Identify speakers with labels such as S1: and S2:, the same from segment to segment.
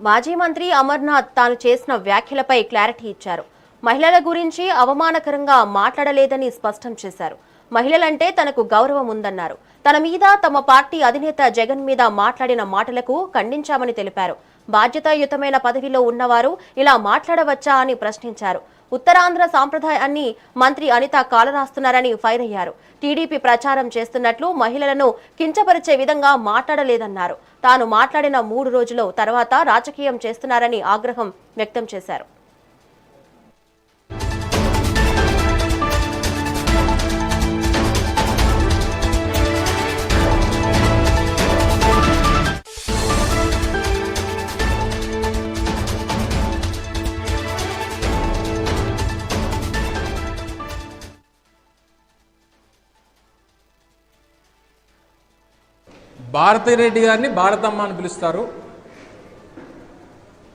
S1: మాజీ మంత్రి అమర్నాథ్ తాను చేసిన వ్యాఖ్యలపై క్లారిటీ ఇచ్చారు. మహిళల గురించి అవమానకరంగా మాట్లాడలేదని స్పష్టం చేశారు. మహిళలంటే తనకు గౌరవం ఉందన్నారు. తన మీద, తమ పార్టీ అధినేత జగన్ మీద మాట్లాడిన మాటలకు ఖండించామని తెలిపారు. బాధ్యతాయుతమైన పదవిలో ఉన్నవారు ఇలా మాట్లాడవచ్చా అని ప్రశ్నించారు. ఉత్తరాంధ్ర సాంప్రదాయాన్ని మంత్రి అనిత కాలరాస్తున్నారని ఫైర్ అయ్యారు. టీడీపీ ప్రచారం చేస్తున్నట్లు మహిళలను కించపరిచే విధంగా మాట్లాడలేదన్నారు. తాను మాట్లాడిన 3 రోజుల తర్వాత రాజకీయం చేస్తున్నారని ఆగ్రహం వ్యక్తం చేశారు.
S2: భారతిరెడ్డి గారిని భారతమ్మ అని పిలుస్తారు,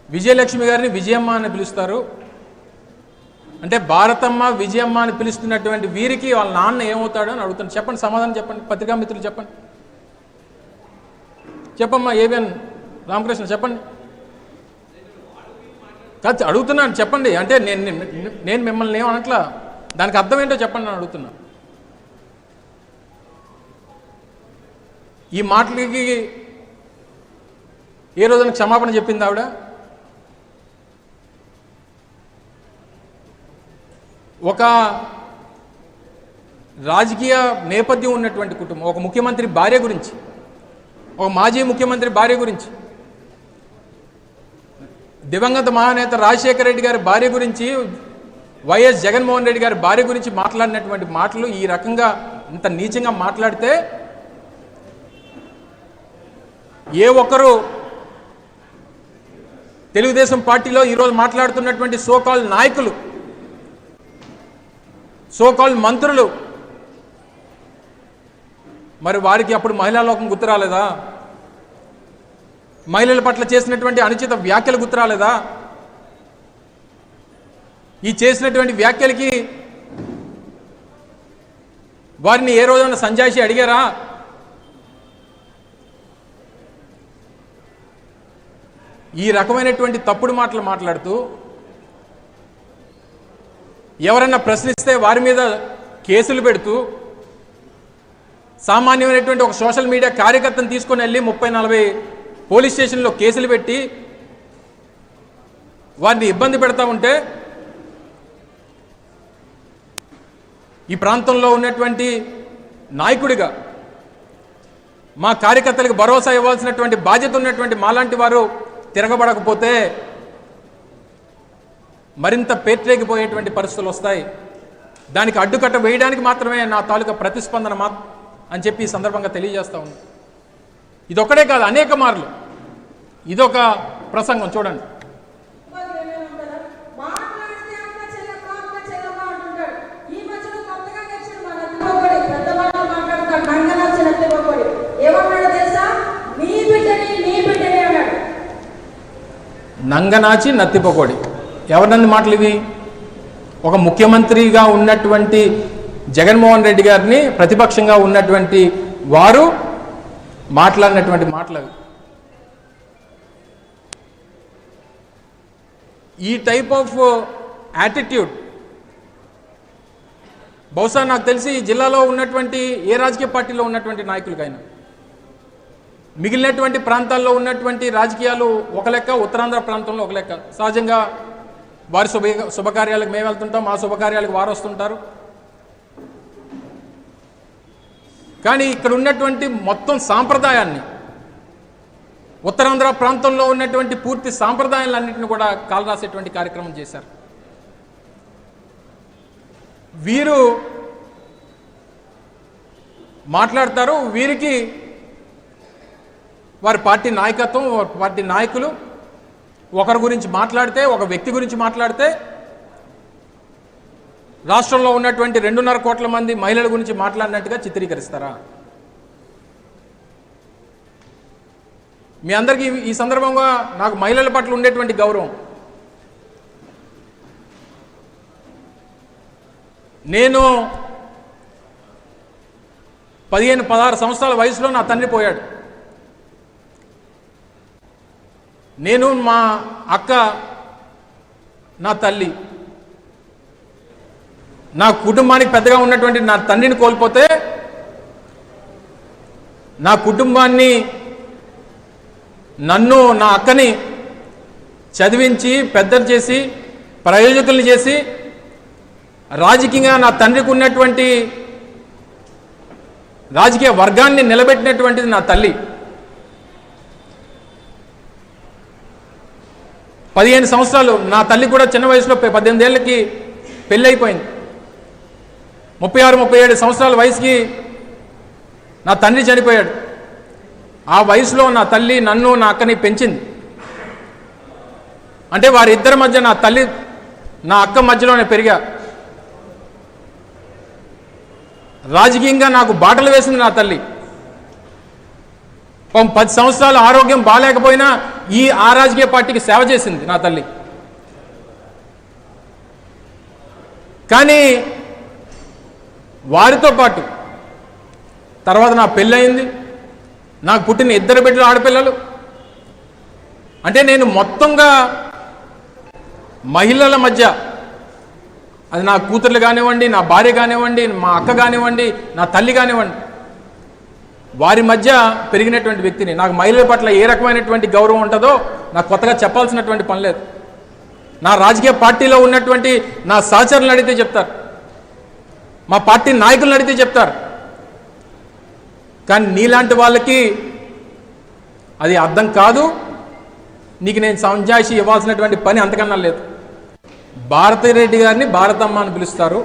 S2: విజయలక్ష్మి గారిని విజయమ్మ అని పిలుస్తారు. అంటే భారతమ్మ విజయమ్మ అని పిలుస్తున్నటువంటి వీరికి వాళ్ళ నాన్న ఏమవుతాడు అని అడుగుతాను. చెప్పండి, సమాధానం చెప్పండి. పత్రికా మిత్రులు చెప్పండి. చెప్పమ్మా ఏవిఎన్ రామకృష్ణ చెప్పండి. కాదు అడుగుతున్నాను, చెప్పండి. అంటే నేను మిమ్మల్ని ఏమనట్లా, దానికి అర్థం ఏంటో చెప్పండి అని అడుగుతున్నా. ఈ మాటలకి ఏ రోజున క్షమాపణ చెప్పింది ఆవిడ? ఒక రాజకీయ నేపథ్యం ఉన్నటువంటి కుటుంబం, ఒక ముఖ్యమంత్రి భార్య గురించి, ఒక మాజీ ముఖ్యమంత్రి భార్య గురించి, దివంగత మహానేత రాజశేఖర రెడ్డి గారి భార్య గురించి, వైఎస్ జగన్మోహన్ రెడ్డి గారి భార్య గురించి మాట్లాడినటువంటి మాటలు ఈ రకంగా ఇంత నీచంగా మాట్లాడితే ఏ ఒక్కరు తెలుగుదేశం పార్టీలో ఈరోజు మాట్లాడుతున్నటువంటి సోకాల్ నాయకులు, సోకాల్ మంత్రులు, మరి వారికి అప్పుడు మహిళా లోకం గుర్తురాలేదా? మహిళల పట్ల చేసినటువంటి అనుచిత వ్యాఖ్యలు గుర్తురాలేదా? ఈ చేసినటువంటి వ్యాఖ్యలకి వారిని ఏ రోజైనా సంజాయిషి అడిగారా? ఈ రకమైనటువంటి తప్పుడు మాటలు మాట్లాడుతూ ఎవరన్నా ప్రశ్నిస్తే వారి మీద కేసులు పెడుతూ సామాన్యమైనటువంటి ఒక సోషల్ మీడియా కార్యకర్తను తీసుకొని వెళ్ళి 30-40 పోలీస్ స్టేషన్లో కేసులు పెట్టి వారిని ఇబ్బంది పెడతా ఉంటే ఈ ప్రాంతంలో ఉన్నటువంటి నాయకుడిగా మా కార్యకర్తలకు భరోసా ఇవ్వాల్సినటువంటి బాధ్యత ఉన్నటువంటి మాలాంటి వారు తిరగబడకపోతే మరింత పేట్రేగిపోయేటువంటి పరిస్థితులు వస్తాయి. దానికి అడ్డుకట్ట వేయడానికి మాత్రమే నా తాలూకా ప్రతిస్పందన అని చెప్పి ఈ సందర్భంగా తెలియజేస్తా ఉంది. ఇదొక్కడే కాదు, అనేక మార్లు ఇదొక ప్రసంగం చూడండి. నంగనాచి నత్తిపకోడి ఎవరినంది మాటలు ఇవి? ఒక ముఖ్యమంత్రిగా ఉన్నటువంటి జగన్మోహన్ రెడ్డి గారిని ప్రతిపక్షంగా ఉన్నటువంటి వారు మాట్లాడినటువంటి మాటలు అవి. ఈ టైప్ ఆఫ్ యాటిట్యూడ్ బహుశా నాకు తెలిసి ఈ జిల్లాలో ఉన్నటువంటి ఏ రాజకీయ పార్టీలో ఉన్నటువంటి నాయకులకైనా, మిగిలినటువంటి ప్రాంతాల్లో ఉన్నటువంటి రాజకీయాలు ఒక లెక్క, ఉత్తరాంధ్ర ప్రాంతంలో ఒక లెక్క. సహజంగా వారి శుభకార్యాలకు మేము వెళ్తుంటాం, మా శుభకార్యాలకు వారు వస్తుంటారు. కానీ ఇక్కడ ఉన్నటువంటి మొత్తం సాంప్రదాయాన్ని, ఉత్తరాంధ్ర ప్రాంతంలో ఉన్నటువంటి పూర్తి సాంప్రదాయాలన్నింటినీ కూడా కాలరాసేటువంటి కార్యక్రమం చేశారు. వీరు మాట్లాడతారు, వీరికి వారి పార్టీ నాయకత్వం, పార్టీ నాయకులు ఒకరి గురించి మాట్లాడితే, ఒక వ్యక్తి గురించి మాట్లాడితే రాష్ట్రంలో ఉన్నటువంటి 2.5 కోట్ల మంది మహిళల గురించి మాట్లాడినట్టుగా చిత్రీకరిస్తారా? మీ అందరికీ ఈ సందర్భంగా నాకు మహిళల పట్ల ఉండేటువంటి గౌరవం, నేను 15-16 సంవత్సరాల వయసులో నా తండ్రి పోయాడు. నేను, మా అక్క, నా తల్లి, నా కుటుంబానికి పెద్దగా ఉన్నటువంటి నా తండ్రిని కోల్పోతే నా కుటుంబాన్ని, నన్ను, నా అక్కని చదివించి పెద్దలు చేసి ప్రయోజకుల్ని చేసి రాజకీయంగా నా తండ్రికి ఉన్నటువంటి రాజకీయ వర్గాన్ని నిలబెట్టినటువంటిది నా తల్లి. 15 సంవత్సరాలు నా తల్లి కూడా చిన్న వయసులో 18 ఏళ్ళకి పెళ్ళి అయిపోయింది. 36-37 సంవత్సరాల వయసుకి నా తండ్రి చనిపోయాడు. ఆ వయసులో నా తల్లి నన్ను, నా అక్కని పెంచింది. అంటే వారిద్దరి మధ్య నా తల్లి, నా అక్క మధ్యలోనే పెరిగా. రాజకీయంగా నాకు బాటలు వేసింది నా తల్లి. 10 సంవత్సరాలు ఆరోగ్యం బాగాలేకపోయినా ఆ రాజకీయ పార్టీకి సేవ చేసింది నా తల్లి. కానీ వారితో పాటు తర్వాత నా పెళ్ళయింది. నాకు పుట్టిన 2 బిడ్డలు, ఆడపిల్లలు. అంటే నేను మొత్తంగా మహిళల మధ్య, అది నా కూతుర్లు కానివ్వండి, నా భార్య కానివ్వండి, మా అక్క కానివ్వండి, నా తల్లి కానివ్వండి, వారి మధ్య పెరిగినటువంటి వ్యక్తిని. నాకు మహిళల పట్ల ఏ రకమైనటువంటి గౌరవం ఉంటుందో నాకు కొత్తగా చెప్పాల్సినటువంటి పని లేదు. నా రాజకీయ పార్టీలో ఉన్నటువంటి నా సహచరులను అడిగితే చెప్తారు, మా పార్టీ నాయకులను అడిగితే చెప్తారు. కానీ నీలాంటి వాళ్ళకి అది అర్థం కాదు. నీకు నేను సంజాయిషి ఇవ్వాల్సినటువంటి పని అంతకన్నా లేదు. భారతిరెడ్డి గారిని భారతమ్మ అని పిలుస్తారు.